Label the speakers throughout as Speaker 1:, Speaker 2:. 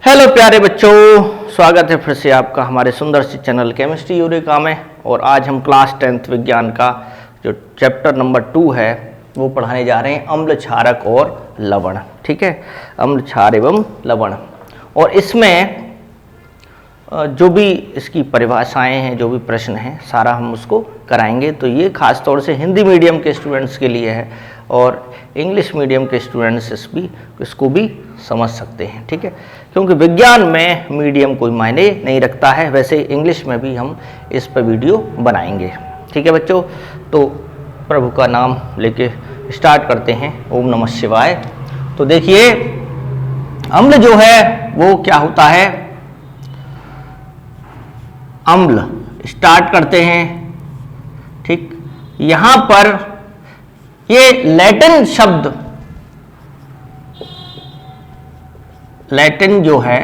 Speaker 1: Hello प्यारे बच्चों, स्वागत है फिर से आपका हमारे सुंदर सी चैनल केमिस्ट्री यूरेका में। और आज हम क्लास 10th विज्ञान का जो चैप्टर नंबर 2 है वो पढ़ाने जा रहे हैं, अम्ल, क्षारक और लवण। ठीक है, अम्ल, क्षार एवं लवण। और इसमें जो भी इसकी परिभाषाएं हैं, जो भी प्रश्न हैं, सारा हम उसको कराएंगे। तो ये खास तौर से हिंदी मीडियम के स्टूडेंट्स के लिए है और इंग्लिश मीडियम के स्टूडेंट्स इसको भी समझ सकते हैं। ठीक है, क्योंकि विज्ञान में मीडियम कोई मायने नहीं रखता है। वैसे इंग्लिश में भी हम इस पर वीडियो बनाएंगे। ठीक है बच्चों, तो प्रभु का नाम लेके स्टार्ट करते हैं। ओम नमः शिवाय। तो देखिए, अम्ल जो है वो क्या होता है। अम्ल स्टार्ट करते हैं। ठीक, यहां पर ये लैटिन शब्द, लैटिन जो है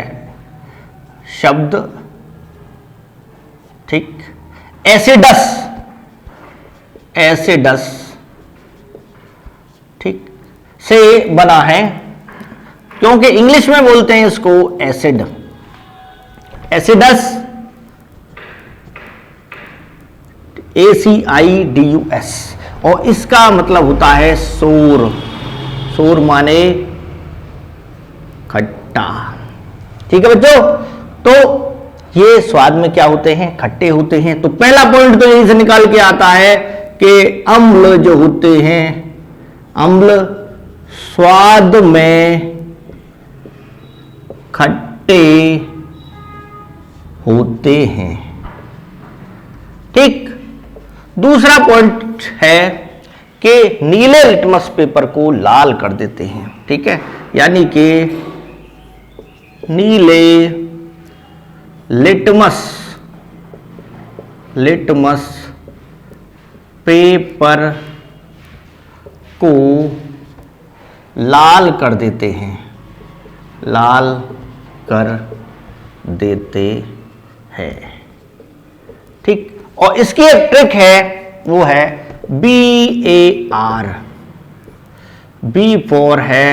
Speaker 1: शब्द, ठीक, एसिडस, एसिडस, ठीक, से बना है। क्योंकि इंग्लिश में बोलते हैं इसको एसिड, एसिडस, ACIDUS। और इसका मतलब होता है सोर। सोर माने खट्टा। ठीक है बच्चों, तो ये स्वाद में क्या होते हैं, खट्टे होते हैं। तो पहला पॉइंट तो यहीं से निकाल के आता है कि अम्ल जो होते हैं, अम्ल स्वाद में खट्टे होते हैं। ठीक, दूसरा पॉइंट है कि नीले लिटमस पेपर को लाल कर देते हैं। ठीक है, यानी कि नीले लिटमस पेपर को लाल कर देते हैं, लाल कर देते हैं। ठीक, और इसकी एक ट्रिक है, वो है BAR। B फॉर है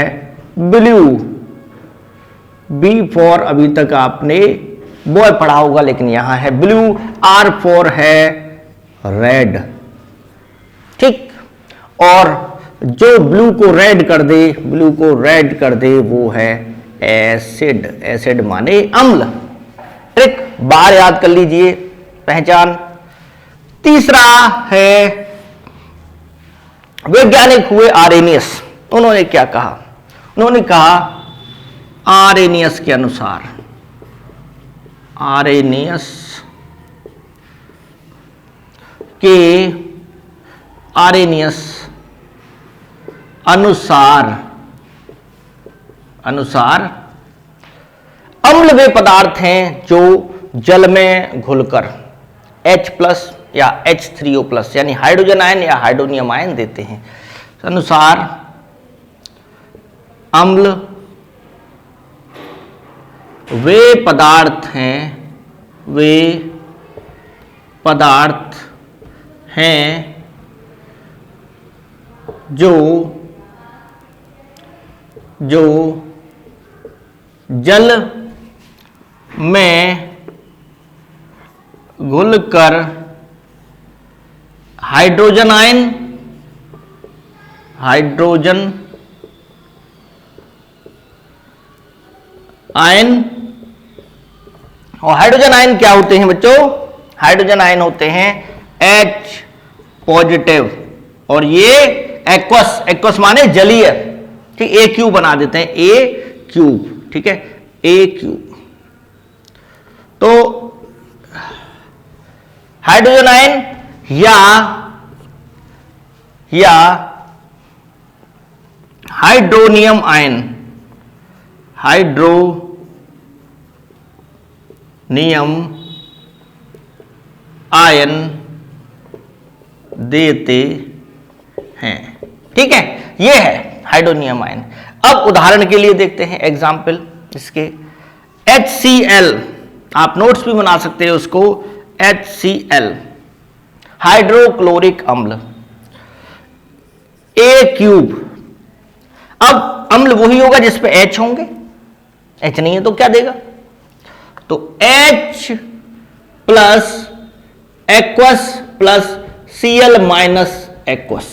Speaker 1: ब्लू, B फॉर अभी तक आपने बॉय पढ़ा होगा लेकिन यहां है ब्लू। R फॉर है रेड। ठीक, और जो ब्लू को रेड कर दे, ब्लू को रेड कर दे, वो है एसिड। एसिड माने अम्ल। ट्रिक बार याद कर लीजिए, पहचान। तीसरा है, वैज्ञानिक हुए आरेनियस। उन्होंने क्या कहा, उन्होंने कहा आरेनियस के अनुसार, आरेनियस के अनुसार अम्ल वे पदार्थ हैं जो जल में घुलकर H+ या H3O+ यानी हाइड्रोजन आयन या हाइड्रोनियम आयन देते हैं। अनुसार अम्ल वे पदार्थ हैं, वे पदार्थ हैं जो जल में घुलकर हाइड्रोजन आयन और हाइड्रोजन आयन क्या होते हैं बच्चों, हाइड्रोजन आयन होते हैं H+, और ये एक्वस, एक्वस माने जलीय। ठीक, AQ बना देते हैं, A3। ठीक है, AQ। तो हाइड्रोजन आयन या हाइड्रोनियम आयन, देते हैं। ठीक है, ये है हाइड्रोनियम आयन। अब उदाहरण के लिए देखते हैं एग्जाम्पल इसके। HCl, आप नोट्स भी बना सकते हैं उसको। HCl हाइड्रोक्लोरिक अम्ल, A3। अब अम्ल वही होगा जिस पे H होंगे, H नहीं है तो क्या देगा, तो H plus aqueous plus Cl minus aqueous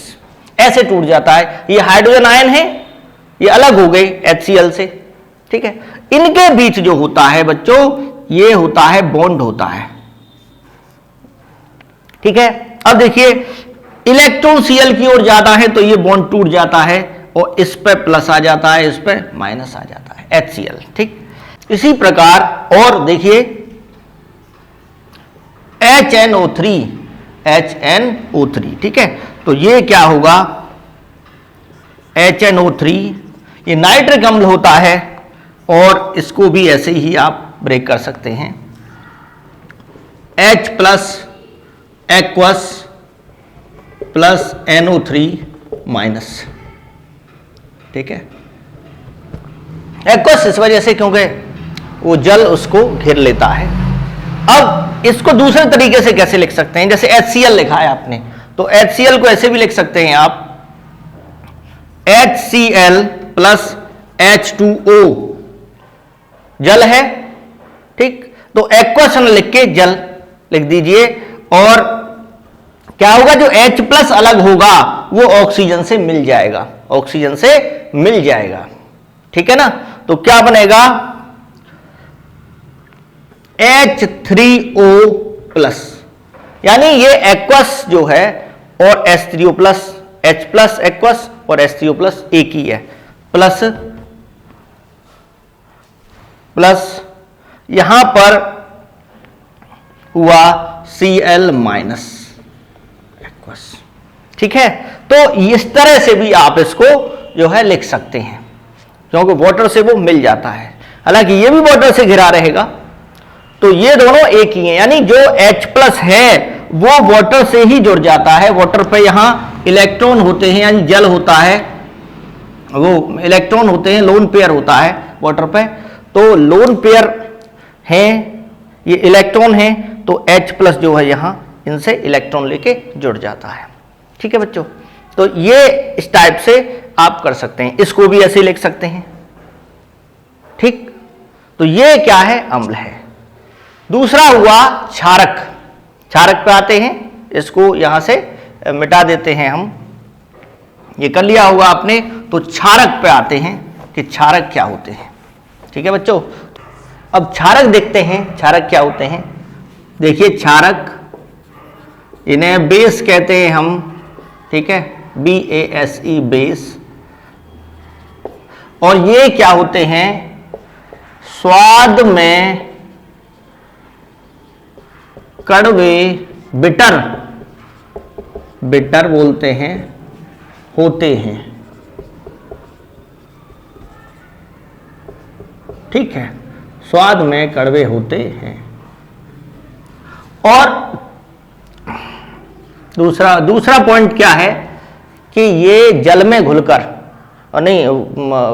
Speaker 1: ऐसे टूट जाता है। ये हाइड्रोजन आयन है, ये अलग हो गए HCl से, ठीक है। इनके बीच जो होता है बच्चों, ये होता है बॉन्ड होता है, ठीक है। अब देखिए इलेक्ट्रॉन Cl की ओर जाता है तो ये बॉन्ड टूट जाता है और इस पे प्लस आ जाता है, इस पे माइनस आ जाता है, HCl, ठीक। इसी प्रकार और देखिए HNO3, ठीक है। तो ये क्या होगा, HNO3 ये नाइट्रिक अम्ल होता है और इसको भी ऐसे ही आप ब्रेक कर सकते हैं, H plus aqueous plus NO3 minus, ठीक है। एक्वस इस वजह से क्योंकि वो जल उसको घेर लेता है। अब इसको दूसरे तरीके से कैसे लिख सकते हैं, जैसे HCl लिखा है आपने, तो HCl को ऐसे भी लिख सकते हैं आप, HCl प्लस H2O जल है, ठीक। तो एक्वस लिख के जल लिख दीजिए और क्या होगा, जो H प्लस अलग होगा वो ऑक्सीजन से मिल जाएगा, ऑक्सीजन से मिल जाएगा, ठीक है ना। तो क्या बनेगा, H3O प्लस, यानी ये एक्वस जो है और H3O plus, H plus aqueous और H3O प्लस एक ही है, प्लस प्लस यहां पर हुआ Cl माइनस एक्वस, ठीक है। तो इस तरह से भी आप इसको जो है लिख सकते हैं, क्योंकि वाटर से वो मिल जाता है, हालांकि ये भी वाटर से घिरा रहेगा, तो ये दोनों एक ही हैं, यानी जो H प्लस है वो वाटर से ही जुड़ जाता है। वाटर पे यहां इलेक्ट्रॉन होते हैं, यानी जल होता है, वो इलेक्ट्रॉन होते हैं, लोन पेयर होता है वाटर पे, तो लोन पेयर हैं, ये इलेक्ट्रॉन है, तो H प्लस जो है यहां इनसे इलेक्ट्रॉन लेके जुड़ जाता है, ठीक है बच्चों। तो ये इस टाइप से आप कर सकते हैं, इसको भी ऐसे लिख सकते हैं, ठीक। तो ये क्या है, अम्ल है। दूसरा हुआ क्षारक, क्षारक पे आते हैं, इसको यहां से मिटा देते हैं हम, ये कर लिया होगा आपने। तो क्षारक पे आते हैं कि क्षारक क्या होते हैं, ठीक है बच्चों। अब क्षारक देखते हैं, क्षारक क्या होते हैं। देखिए क्षारक, इन्हें बेस कहते हैं हम, ठीक है, BASE बेस। और ये क्या होते हैं, स्वाद में कड़वे, बिटर, बिटर बोलते हैं, होते हैं, ठीक है, स्वाद में कड़वे होते हैं। और दूसरा पॉइंट क्या है कि ये जल में घुलकर, और नहीं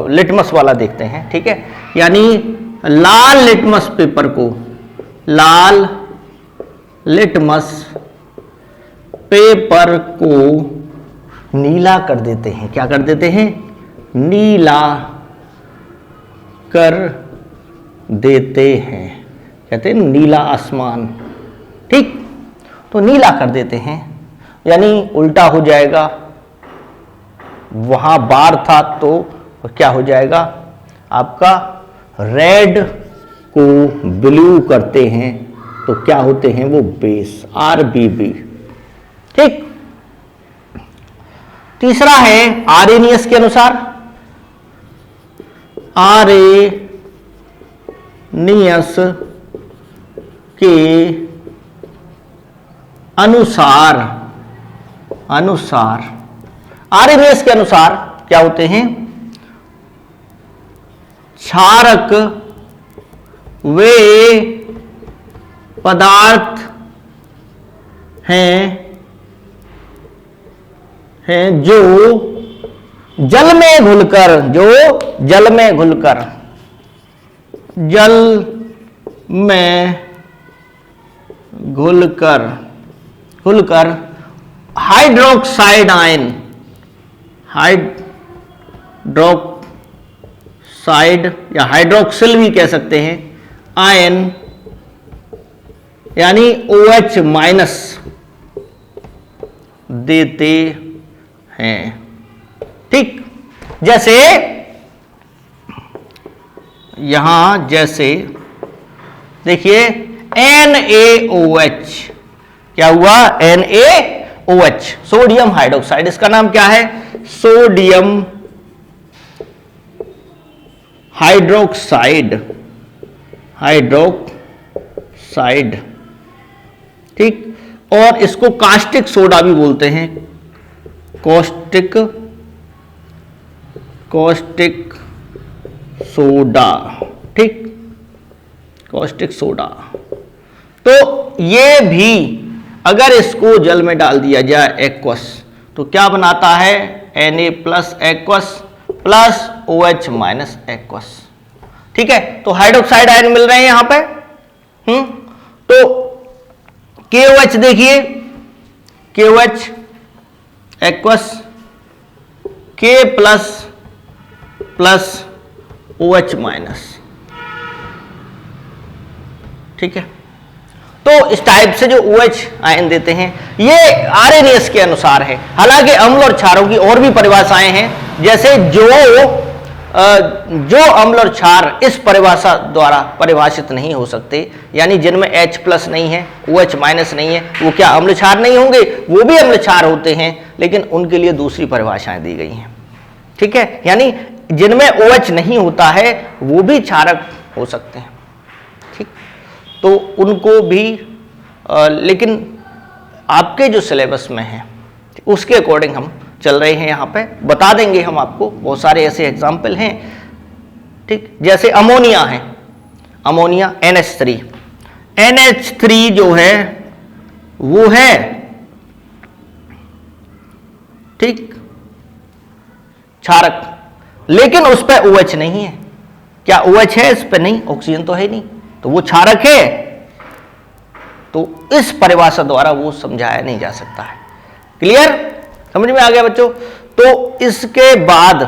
Speaker 1: लिटमस वाला देखते हैं, ठीक है, यानी लाल लिटमस पेपर को, लाल लिटमस पेपर को नीला कर देते हैं। क्या कर देते हैं, नीला कर देते हैं, कहते हैं नीला आसमान, ठीक। तो नीला कर देते हैं, यानी उल्टा हो जाएगा, वहां बार था तो क्या हो जाएगा आपका, रेड को ब्लू करते हैं, तो क्या होते हैं वो बेस, RBB, ठीक। तीसरा है आरेनियस के अनुसार, आरेनियस के अनुसार, आरेनियस के अनुसार क्या होते हैं, क्षारक वे पदार्थ हैं जो जल में घुलकर, हाइड्रोक्साइड साइड या हाइड्रोक्सिल भी कह सकते हैं आयन यानी OH माइनस देते हैं। ठीक, जैसे यहां जैसे देखिए NaOH, क्या हुआ? NaOH, sodium hydroxide. इसका नाम क्या है? Sodium hydroxide, hydroxide. ठीक, और इसको कास्टिक सोडा भी बोलते हैं, कॉस्टिक सोडा। ठीक, कॉस्टिक सोडा। तो ये भी अगर इसको जल में डाल दिया जाए एक्वस, तो क्या बनाता है? Na plus aqueous plus OH minus aqueous. ठीक है, तो हाइड्रोक्साइड आयन मिल रहे हैं यहां पे। तो KOH देखिए, KOH aqueous K plus plus OH minus. ठीक है, तो इस टाइप से जो OH आयन देते हैं ये आरएनएस के अनुसार है। हालांकि अम्ल और क्षारों की और भी परिभाषाएं हैं, जैसे जो अम्ल और क्षार इस परिभाषा द्वारा परिभाषित नहीं हो सकते, यानी जिनमें H प्लस नहीं है, OH माइनस नहीं है, वो क्या अम्ल क्षार नहीं होंगे? वो भी अम्ल क्षार होते हैं, लेकिन उनके लिए दूसरी परिभाषाएं दी गई हैं। ठीक है, यानी जिनमें OH नहीं होता है वो भी क्षारक हो सकते हैं। ठीक, तो उनको भी लेकिन आपके जो सिलेबस में है उसके अकॉर्डिंग हम चल रहे हैं। यहाँ पे बता देंगे हम आपको, बहुत सारे ऐसे एग्जाम्पल हैं। ठीक, जैसे अमोनिया है, अमोनिया NH3, NH3 जो है वो है, ठीक, क्षारक, लेकिन उस पर OH नहीं है। क्या OH है इस पर? नहीं, ऑक्सीजन तो है नहीं, तो वो क्षारक है। तो इस परिभाषा द्वारा वो समझाया नहीं जा सकता है। क्लियर, समझ में आ गया बच्चों? तो इसके बाद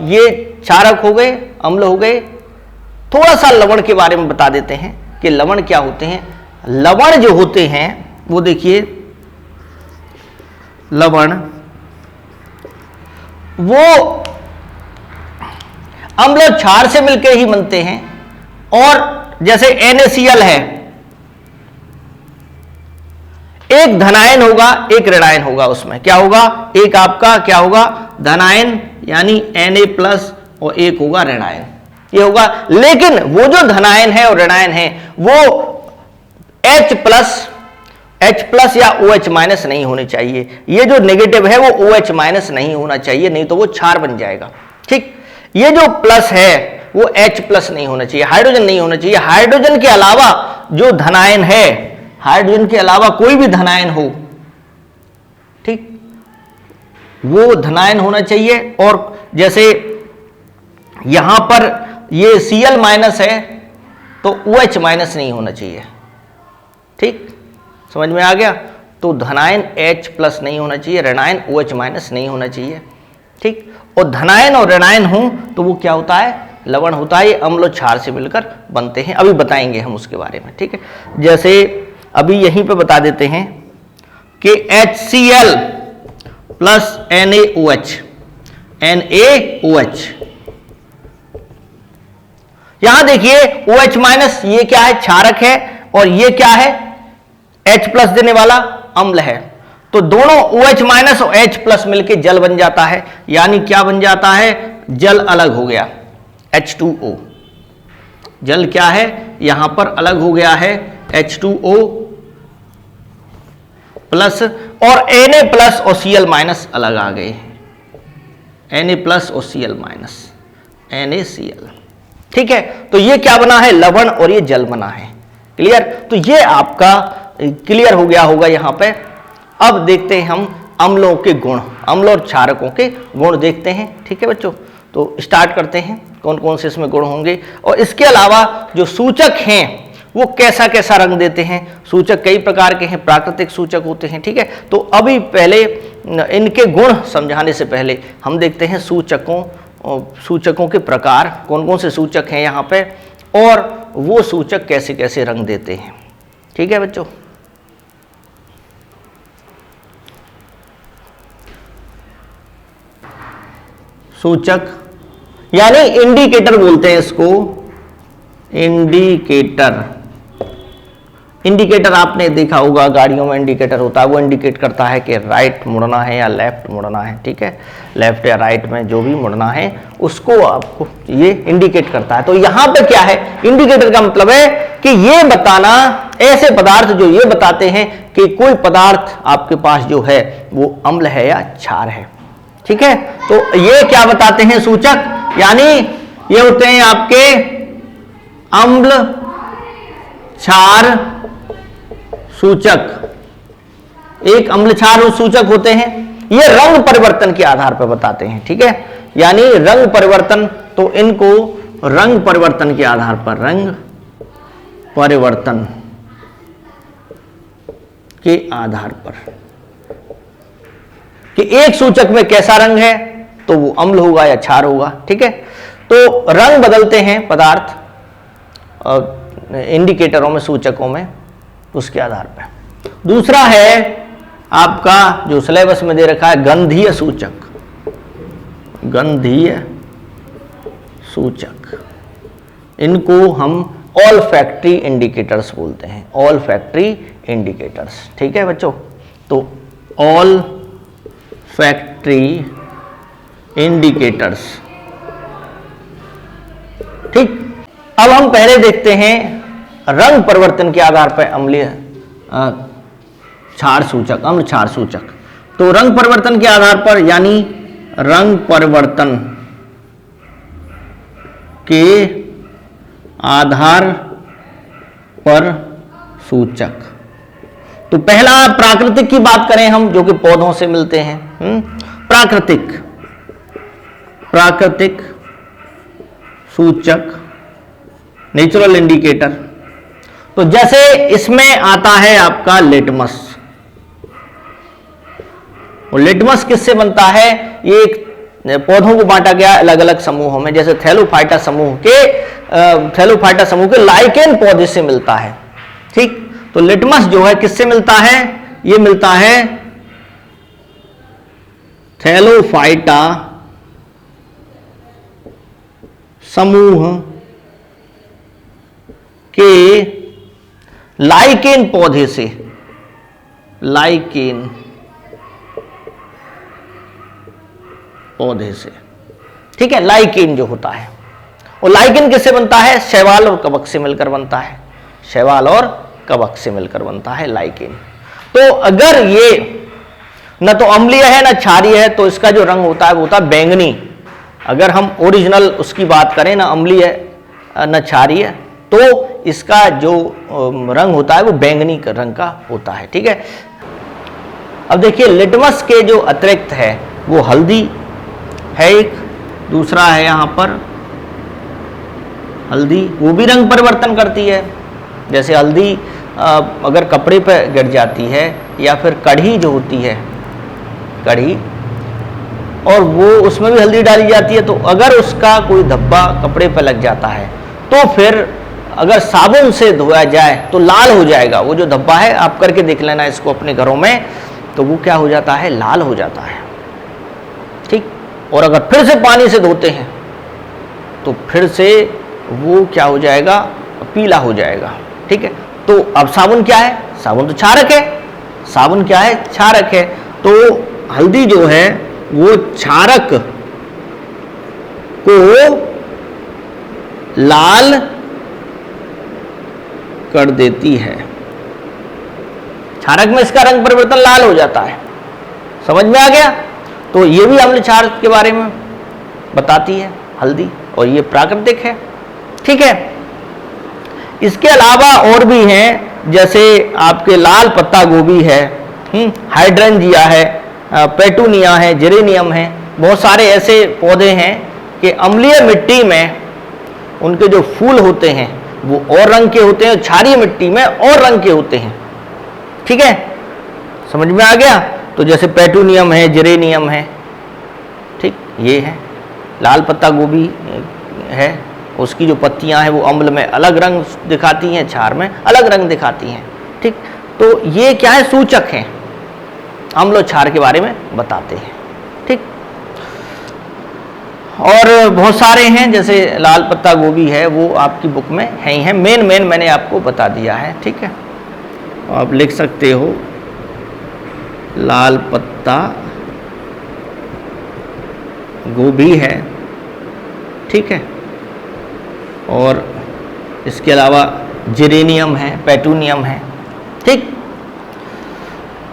Speaker 1: ये क्षारक हो गए, अम्ल हो गए। थोड़ा सा लवण के बारे में बता देते हैं कि लवण क्या होते हैं। लवण जो होते हैं वो देखिए, लवण वो अम्ल और क्षार से मिलकर ही बनते हैं। और जैसे NaCl है, एक धनायन होगा एक ऋणायन होगा, उसमें क्या होगा? एक आपका क्या होगा? धनायन यानी Na प्लस, और एक होगा ऋणायन, ये होगा। लेकिन वो जो धनायन है और ऋणायन है वो H प्लस या OH माइनस नहीं होनी चाहिए। ये जो नेगेटिव है वो OH माइनस नहीं होना चाहिए, नहीं तो वो क्षार बन जाएगा। ठीक, ये जो प्लस है वो H प्लस नहीं होना चाहिए, हाइड्रोजन नहीं होना चाहिए। हाइड्रोजन के अलावा जो धनायन है, हाइड्रोजन के अलावा कोई भी धनायन हो, ठीक, वो धनायन होना चाहिए। और जैसे यहां पर ये Cl माइनस है तो OH माइनस नहीं होना चाहिए। ठीक, समझ में आ गया? तो धनायन H प्लस नहीं होना चाहिए, ऋणायन OH माइनस नहीं होना चाहिए। ठीक, और धनायन और ऋणायन हो तो वो क्या होता है? लवण होता है। ये अम्ल और क्षार से मिलकर बनते हैं, अभी बताएंगे हम उसके बारे में। ठीक है, जैसे अभी यहीं पे बता देते हैं कि HCl प्लस NaOH, NaOH, यहां देखिए OH माइनस, ये क्या है? क्षारक है, और ये क्या है? H प्लस देने वाला अम्ल है। तो दोनों OH माइनस और H प्लस मिलके जल बन जाता है, यानी क्या बन जाता है? जल अलग हो गया, H2O। जल क्या है? यहां पर अलग हो गया है, H2O प्लस, और Na प्लस और Cl माइनस अलग आ गए, Na प्लस और Cl माइनस, NaCl। ठीक है, तो ये क्या बना है? लवण, और ये जल बना है। क्लियर? तो ये आपका क्लियर हो गया होगा यहां पे। अब देखते हैं हम अम्लों के गुण, अम्ल और क्षारकों के गुण देखते हैं। ठीक है बच्चों, तो स्टार्ट करते हैं कौन कौन से इसमें गुण होंगे, और इसके अलावा जो सूचक हैं वो कैसा कैसा रंग देते हैं। सूचक कई प्रकार के हैं, प्राकृतिक सूचक होते हैं। ठीक है, तो अभी पहले इनके गुण समझाने से पहले हम देखते हैं सूचकों सूचकों के प्रकार, कौन कौन से सूचक हैं यहाँ पे, और वो सूचक कैसे कैसे रंग देते हैं। ठीक है बच्चों। सूचक यानी इंडिकेटर बोलते हैं इसको, इंडिकेटर। इंडिकेटर आपने देखा होगा, गाड़ियों में इंडिकेटर होता है, वो इंडिकेट करता है कि राइट मुड़ना है या लेफ्ट मुड़ना है। ठीक है, लेफ्ट या राइट में जो भी मुड़ना है उसको आपको ये इंडिकेट करता है। तो यहाँ पे क्या है, इंडिकेटर का मतलब है कि ये बताना, ऐसे पदार्थ जो ये बताते हैं कि कोई पदार्थ आपके पास जो है वो अम्ल है या क्षार है। ठीक है, तो ये क्या बताते हैं सूचक, यानी ये होते हैं आपके अम्ल क्षार सूचक। एक अम्ल क्षार सूचक होते हैं, ये रंग परिवर्तन के आधार पर बताते हैं। ठीक है, यानी रंग परिवर्तन, तो इनको रंग परिवर्तन के आधार पर, रंग परिवर्तन के आधार पर कि एक सूचक में कैसा रंग है तो वो अम्ल होगा या क्षार होगा। ठीक है, तो रंग बदलते हैं पदार्थ इंडिकेटरों में, सूचकों में, उसके आधार पर। दूसरा है आपका जो सिलेबस में दे रखा है गंधीय सूचक। गंधीय सूचक, इनको हम ऑल्फैक्टरी इंडिकेटर्स बोलते हैं, ऑल्फैक्टरी इंडिकेटर्स। ठीक है बच्चों, तो ऑल्फैक्टरी इंडिकेटर्स। ठीक, अब हम पहले देखते हैं रंग परिवर्तन के आधार पर अम्लीय क्षार सूचक, अम्ल क्षार सूचक। तो रंग परिवर्तन के आधार पर, यानी रंग परिवर्तन के आधार पर सूचक। तो पहला प्राकृतिक की बात करें हम, जो कि पौधों से मिलते हैं। प्राकृतिक सूचक, नेचुरल इंडिकेटर। तो जैसे इसमें आता है आपका लिटमस। और लिटमस किससे बनता है, ये एक पौधों को बांटा गया अलग अलग समूहों में, जैसे थैलोफाइटा समूह के लाइकेन पौधे से मिलता है। ठीक, तो लिटमस जो है किससे मिलता है, ये मिलता है थैलोफाइटा समूह के लाइकेन पौधे से, लाइकेन पौधे से। ठीक है, लाइकेन जो होता है, और लाइकेन किससे बनता है, शैवाल और कवक से मिलकर बनता है, शैवाल और कवक से मिलकर बनता है लाइकेन। तो अगर ये न तो अम्लीय है न क्षारीय है, तो इसका जो रंग होता है वो होता है बैंगनी। अगर हम ओरिजिनल उसकी बात करें, ना अम्लीय न क्षारीय, तो इसका जो रंग होता है वो बैंगनी रंग का होता है। ठीक है, अब देखिए लिटमस के जो अतिरिक्त है वो हल्दी है, एक दूसरा है यहाँ पर हल्दी, वो भी रंग परिवर्तन करती है। जैसे हल्दी अगर कपड़े पर गिर जाती है, या फिर कढ़ी जो होती है, कढ़ी, और वो उसमें भी हल्दी डाली जाती है, तो अगर उसका कोई धब्बा कपड़े पर लग जाता है तो फिर अगर साबुन से धोया जाए तो लाल हो जाएगा। वो जो धब्बा है, आप करके देख लेना इसको अपने घरों में, तो वो क्या हो जाता है, लाल हो जाता है। ठीक, और अगर फिर से पानी से धोते हैं तो फिर से वो क्या हो जाएगा, पीला हो जाएगा। ठीक है, तो अब साबुन क्या है, साबुन तो क्षारक है, साबुन क्या है, क्षारक है। तो हल्दी जो है वो क्षारक को लाल कर देती है, क्षारक में इसका रंग परिवर्तन लाल हो जाता है। समझ में आ गया? तो ये भी अम्ल क्षार के बारे में बताती है हल्दी, और ये प्राकृतिक है। ठीक है, इसके अलावा और भी हैं, जैसे आपके लाल पत्ता गोभी है, हाइड्रेंजिया है, पेटूनिया है, जेरेनियम है। बहुत सारे ऐसे पौधे हैं कि अम्लीय मिट्टी में उनके जो फूल होते हैं वो और रंग के होते हैं, क्षारीय मिट्टी में और रंग के होते हैं। ठीक है, समझ में आ गया? तो जैसे पेटूनियम है, जेरेनियम है, ठीक, ये है लाल पत्ता गोभी है, उसकी जो पत्तियां हैं वो अम्ल में अलग रंग दिखाती हैं, क्षार में अलग रंग दिखाती हैं। ठीक, तो ये क्या है, सूचक हैं, अम्ल और क्षार के बारे में बताते हैं। ठीक, और बहुत सारे हैं, जैसे लाल पत्ता गोभी है वो आपकी बुक में है ही है, मेन मैंने आपको बता दिया है। ठीक है, आप लिख सकते हो लाल पत्ता गोभी है। ठीक है, और इसके अलावा जेरेनियम है, पेटूनियम है। ठीक,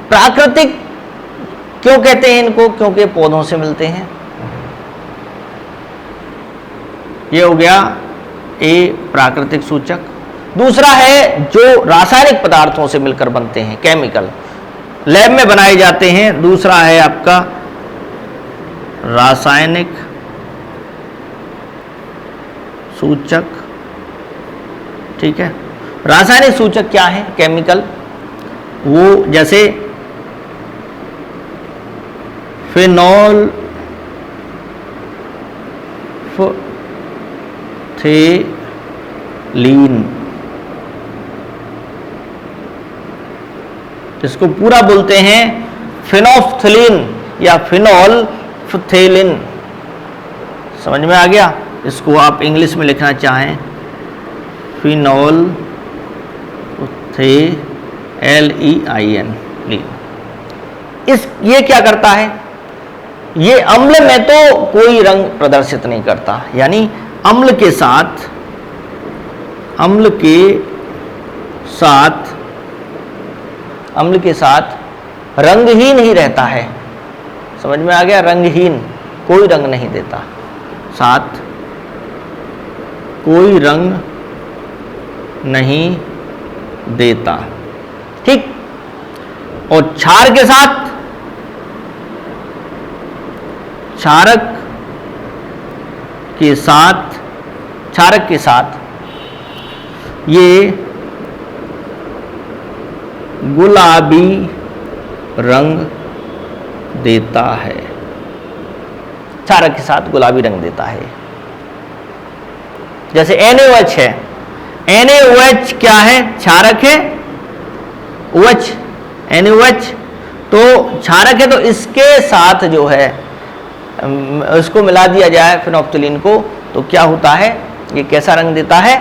Speaker 1: प्राकृतिक क्यों कहते हैं इनको, क्योंकि पौधों से मिलते हैं। ये हो गया ए प्राकृतिक सूचक। दूसरा है जो रासायनिक पदार्थों से मिलकर बनते हैं, केमिकल लैब में बनाए जाते हैं। दूसरा है आपका रासायनिक सूचक। ठीक है, रासायनिक सूचक क्या है, केमिकल, वो जैसे फिनोल लीन, इसको पूरा बोलते हैं फिनोफ्थलीन या फिनोल्फथेलिन। समझ में आ गया? इसको आप इंग्लिश में लिखना चाहें फिनोल LEIN। इस ये क्या करता है, ये अम्ल में तो कोई रंग प्रदर्शित नहीं करता, यानी अम्ल के साथ रंगहीन ही रहता है। समझ में आ गया? रंगहीन, कोई रंग नहीं देता, साथ कोई रंग नहीं देता। ठीक, और क्षार के साथ, क्षारक के साथ ये गुलाबी रंग देता है, क्षारक के साथ गुलाबी रंग देता है। जैसे NaOH है, NaOH क्या है, क्षारक है, OH NaOH तो क्षारक है, तो इसके साथ जो है इसको मिला दिया जाए फिनोफ्थलीन को, तो क्या होता है, ये कैसा रंग देता है,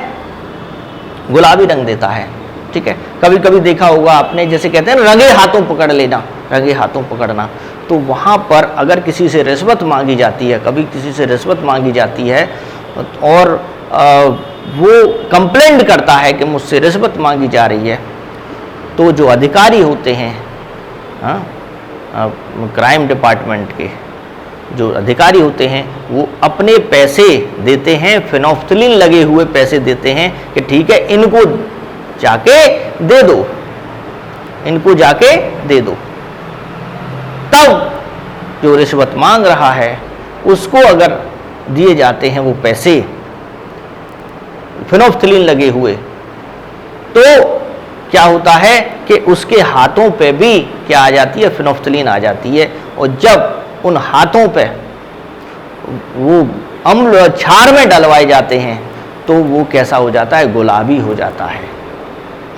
Speaker 1: गुलाबी रंग देता है। ठीक है, कभी कभी देखा होगा आपने, जैसे कहते हैं रंगे हाथों पकड़ लेना, रंगे हाथों पकड़ना, तो वहाँ पर अगर किसी से रिश्वत मांगी जाती है, कभी किसी से रिश्वत मांगी जाती है और वो कंप्लेंट करता है कि मुझसे रिश्वत मांगी जा रही है, तो जो अधिकारी होते हैं क्राइम डिपार्टमेंट के जो अधिकारी होते हैं, वो अपने पैसे देते हैं, फिनोफ्थलीन लगे हुए पैसे देते हैं कि ठीक है इनको जाके दे दो, इनको जाके दे दो। तब जो रिश्वत मांग रहा है उसको अगर दिए जाते हैं वो पैसे फिनोफ्थलीन लगे हुए, तो क्या होता है कि उसके हाथों पे भी क्या आ जाती है, फिनोफ्थलीन आ जाती है। और जब उन हाथों पे वो अम्ल और क्षार में डलवाए जाते हैं तो वो कैसा हो जाता है, गुलाबी हो जाता है।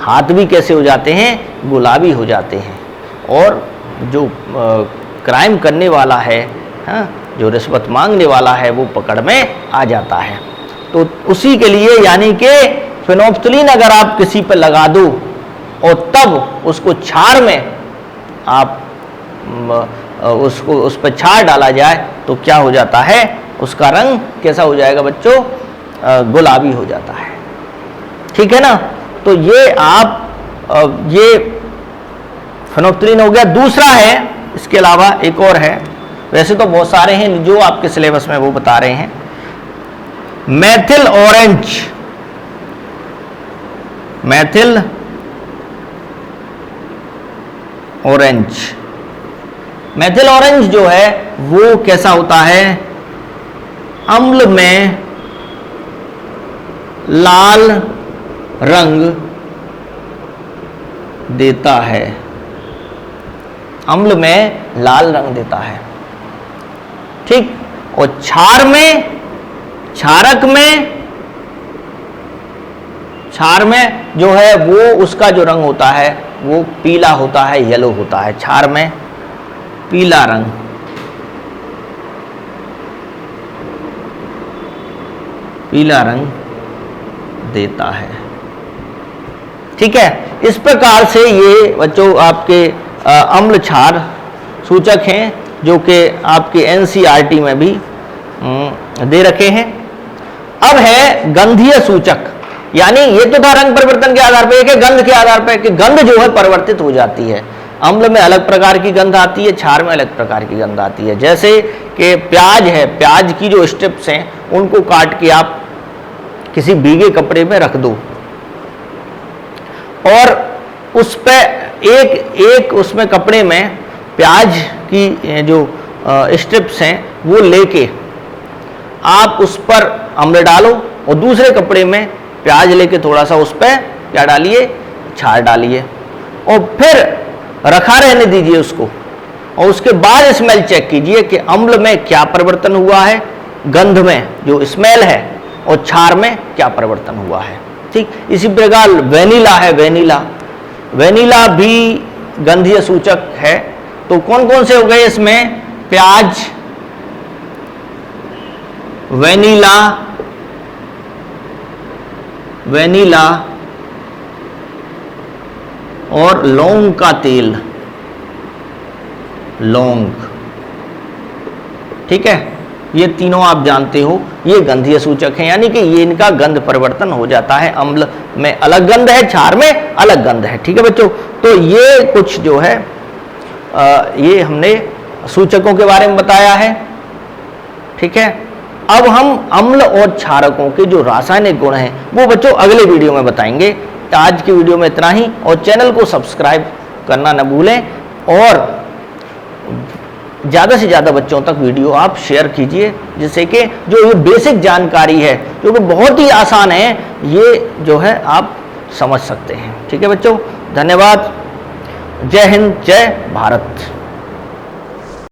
Speaker 1: हाथ भी कैसे हो जाते हैं, गुलाबी हो जाते हैं। और जो क्राइम करने वाला है, जो रिश्वत मांगने वाला है, वो पकड़ में आ जाता है। तो उसी के लिए यानी कि फिनोफ्थलीन अगर आप किसी पर लगा दो और तब उसको क्षार में आप उसको उस पर क्षार डाला जाए तो क्या हो जाता है, उसका रंग कैसा हो जाएगा बच्चों, गुलाबी हो जाता है। ठीक है ना? तो ये आप ये फिनोफ्थलीन हो गया। दूसरा है, इसके अलावा एक और है, वैसे तो बहुत सारे हैं जो आपके सिलेबस में वो बता रहे हैं, methyl orange. Methyl orange, methyl orange जो है वो कैसा होता है, अम्ल में लाल रंग देता है, अम्ल में लाल रंग देता है। ठीक, और क्षार में जो है वो उसका जो रंग होता है वो पीला होता है, येलो होता है। क्षार में पीला रंग, देता है। ठीक है, इस प्रकार से ये बच्चों आपके अम्ल क्षार सूचक हैं जो कि आपके एनसीईआरटी में भी दे रखे हैं। अब है गंधीय सूचक, यानी ये तो था रंग परिवर्तन के आधार पर, एक है गंध के आधार पर कि गंध जो है परिवर्तित हो जाती है। अम्ल में अलग प्रकार की गंध आती है, क्षार में अलग प्रकार की गंध आती है। जैसे कि प्याज है, प्याज की जो स्ट्रिप्स हैं उनको काट के आप किसी भीगे कपड़े में रख दो और उस पे एक उसमें कपड़े में प्याज की जो स्ट्रिप्स हैं वो लेके आप उस पर अम्ल डालो और दूसरे कपड़े में प्याज लेके थोड़ा सा उस पर क्या डालिए, क्षार डालिए और फिर रखा रहने दीजिए उसको। और उसके बाद स्मेल चेक कीजिए कि अम्ल में क्या परिवर्तन हुआ है, गंध में जो स्मेल है, और क्षार में क्या परिवर्तन हुआ है। ठीक, इसी प्रकार वेनिला है, वेनिला भी गंधीय सूचक है। तो कौन कौन से हो गए इसमें, प्याज, वेनिला और लौंग का तेल, लौंग। ठीक है, ये तीनों आप जानते हो, ये गंधीय सूचक हैं, यानी कि ये इनका गंध परिवर्तन हो जाता है। अम्ल में अलग गंध है, क्षार में अलग गंध है। ठीक है बच्चों, तो ये कुछ जो है ये हमने सूचकों के बारे में बताया है। ठीक है, अब हम अम्ल और क्षारकों के जो रासायनिक गुण हैं वो बच्चों अगले वीडियो में बताएंगे। आज की वीडियो में इतना ही, और चैनल को सब्सक्राइब करना न भूलें और ज़्यादा से ज़्यादा बच्चों तक वीडियो आप शेयर कीजिए, जिससे कि जो ये बेसिक जानकारी है जो कि बहुत ही आसान है, ये जो है आप समझ सकते हैं। ठीक है बच्चों, धन्यवाद। जय हिंद, जय भारत।